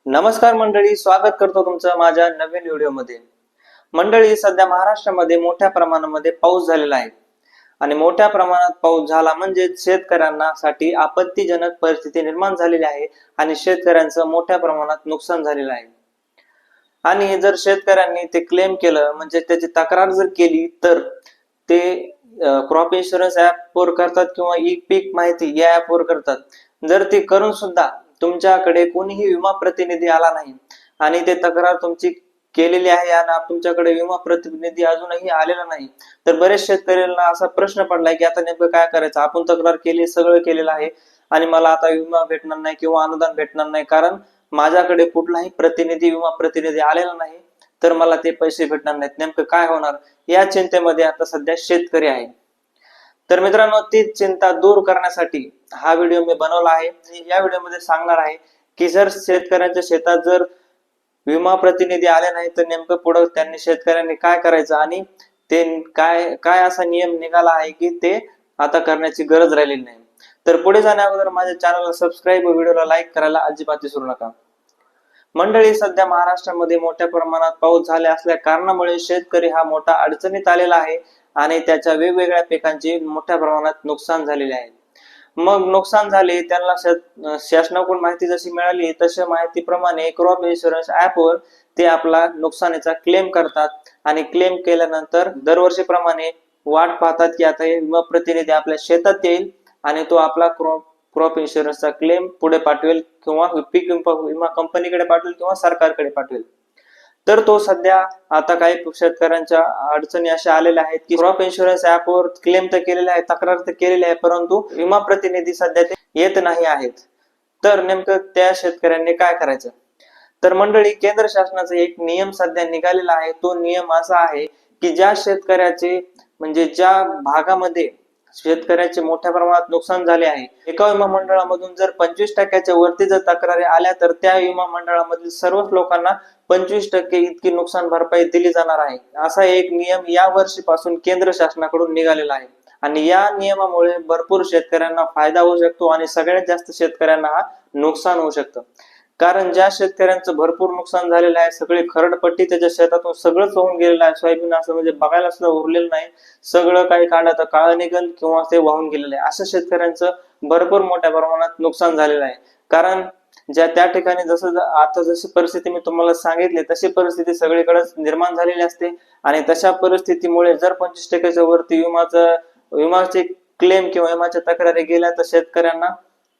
नमस्कार मंडळी, स्वागत करतो तुमचं माझ्या नवीन व्हिडिओमध्ये। मंडळी, सध्या महाराष्ट्रामध्ये मोठ्या प्रमाणामध्ये पाऊस झालेला आहे आणि मोठ्या प्रमाणात पाऊस झाला म्हणजे शेतकऱ्यांना साठी आपत्तीजनक परिस्थिती निर्माण झालेली आहे आणि शेतकऱ्यांचं मोठ्या प्रमाणात नुकसान झालेलं आहे। आणि जर शेतकऱ्यांनी ते क्लेम केलं म्हणजे त्याची तक्रार जर केली तर ते क्रॉप इन्शुरन्स ऍप वर करतात किंवा ई पीक माहिती या ऍप वर करतात। जर ते करून सुद्धा तुमच्याकडे कोणीही विमा प्रतिनिधी आला नाही आणि ते तक्रार तुमची केलेली आहे आणि तुमच्याकडे विमा प्रतिनिधी अजूनही आलेला नाही, तर बरेच शेतकऱ्यांना असा प्रश्न पडलाय की आता नेमकं काय करायचं। आपण तक्रार केली, सगळं केलेलं आहे आणि मला आता विमा भेटणार नाही किंवा अनुदान भेटणार नाही, कारण माझ्याकडे कुठलाही विमा प्रतिनिधी आलेला नाही, तर मला ते पैसे भेटणार नाहीत। नेमकं काय होणार या चिंतेमध्ये आता सध्या शेतकरी आहे। तर मित्रांनो, ती चिंता दूर करण्यासाठी हा व्हिडिओ मी बनवला आहे। या व्हिडिओमध्ये सांगणार आहे की जर शेतकऱ्यांच्या शेतात जर विमा प्रतिनिधी आले नाही तर नेमकं पुढे त्यांनी शेतकऱ्यांनी काय करायचं आणि ते काय काय असा नियम निघाला आहे की ते आता करण्याची गरज राहिलेली नाही। तर पुढे जाण्या अगोदर माझ्या चॅनलला सबस्क्राईब व व्हिडिओला लाईक करायला अजिबात विसरू नका। मंडळी, सध्या महाराष्ट्रामध्ये मोठ्या प्रमाणात पाऊस झाले असल्या कारणामुळे शेतकरी हा मोठा अडचणीत आलेला आहे आणि त्याच्या वेगवेगळ्या पिकांचे मोठ्या प्रमाणात नुकसान झालेले आहे। मग नुकसान झाले त्यांना शासनाकडून माहिती जशी मिळाली तशा माहितीप्रमाणे क्रॉप इन्शुरन्स ऍप वर ते आपला नुकसानीचा क्लेम करतात आणि क्लेम केल्यानंतर दरवर्षीप्रमाणे वाट पाहतात की आता हे विमा प्रतिनिधी आपल्या शेतात येईल आणि तो आपला क्रॉप इन्शुरन्सचा क्लेम पुढे पाठवेल किंवा पीक विमा कंपनीकडे पाठवेल किंवा सरकारकडे पाठवेल। तर तो सध्या आता काही शेतकऱ्यांच्या अडचणी अशा आलेल्या आहेत की क्रॉप इन्शुरन्स ऍप वर क्लेम तर केलेले आहे, तक्रार तर केलेली आहे, परंतु विमा प्रतिनिधी सध्या ते येत नाही आहेत। तर नेमकं त्या शेतकऱ्यांनी काय करायचं? तर मंडळी, केंद्र शासनाचा एक नियम सध्या निघालेला आहे। तो नियम असा आहे की ज्या शेतकऱ्याचे म्हणजे ज्या भागामध्ये शेतकऱ्याचे मोठ्या प्रमाणात नुकसान झाले आहे, एका विमा मंडळामधून जर 25% वरती जर तक्रारी आल्या तर त्या विमा मंडळामधील सर्वच लोकांना 25% इतकी नुकसान भरपाई दिली जाणार आहे। असा एक नियम या वर्षीपासून केंद्र शासनाकडून निघालेला आहे आणि या नियमामुळे भरपूर शेतकऱ्यांना फायदा होऊ शकतो आणि सगळ्यात जास्त शेतकऱ्यांना हा नुकसान होऊ शकतं। कारण ज्या शेतकऱ्यांचं भरपूर नुकसान झालेलं आहे, सगळी खरडपट्टी त्याच्या शेतातून सगळंच होऊन गेलेलं आहे, सोयाबीन असं म्हणजे बघायला सुद्धा उरलेलं नाही, सगळं काही काढलं तर काळं निघल किंवा ते वाहून गेलेलं आहे, अशा शेतकऱ्यांचं भरपूर मोठ्या प्रमाणात नुकसान झालेलं आहे। कारण त्या ठिकाणी जसं आता जशी परिस्थिती मी तुम्हाला सांगितली तशी परिस्थिती सगळीकडे निर्माण झालेली असते आणि तशा परिस्थितीमुळे जर 25%च्या वरती विमाचे क्लेम किंवा विमाच्या तक्रारी गेल्या तर शेतकऱ्यांना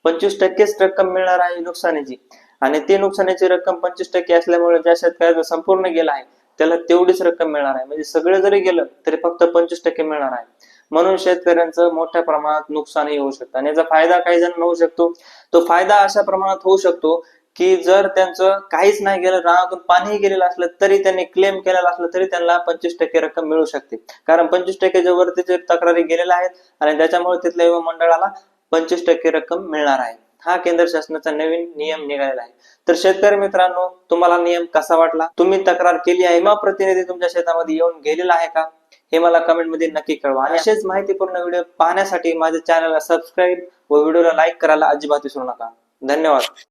25%च रक्कम मिळणार आहे नुकसानीची आणि ती नुकसानीची रक्कम 25% असल्यामुळे ज्या शेतकऱ्याचं संपूर्ण गेला आहे त्याला तेवढीच रक्कम मिळणार आहे। म्हणजे सगळं जरी गेलं तरी फक्त 25% मिळणार आहे। म्हणून शेतकऱ्यांचं मोठ्या प्रमाणात नुकसानही होऊ शकतं आणि याचा फायदा काही जण होऊ शकतो। तो फायदा अशा प्रमाणात होऊ शकतो की जर त्यांचं काहीच नाही गेलं, रानातून पाणीही गेलेलं असलं तरी त्यांनी क्लेम केलेला असलं तरी त्यांना 25% रक्कम मिळू शकते, कारण 25%च्या वरती तक्रारी गेलेल्या आहेत आणि त्याच्यामुळे तिथल्या विमा मंडळाला 25% रक्कम मिळणार आहे। हा केंद्र शासनाचा नवीन नियम निघालेला आहे। तर शेतकरी मित्रांनो, तुम्हाला नियम कसा वाटला? तुम्ही तक्रार केली आहे? विमा प्रतिनिधी तुमच्या शेतामध्ये येऊन गेलेला आहे का? हे मला कमेंट मध्ये नक्की कळवा आणि असेच माहितीपूर्ण व्हिडिओ पाहण्यासाठी माझ्या चॅनलला सबस्क्राईब व व्हिडिओला लाईक करायला अजिबात विसरू नका। धन्यवाद।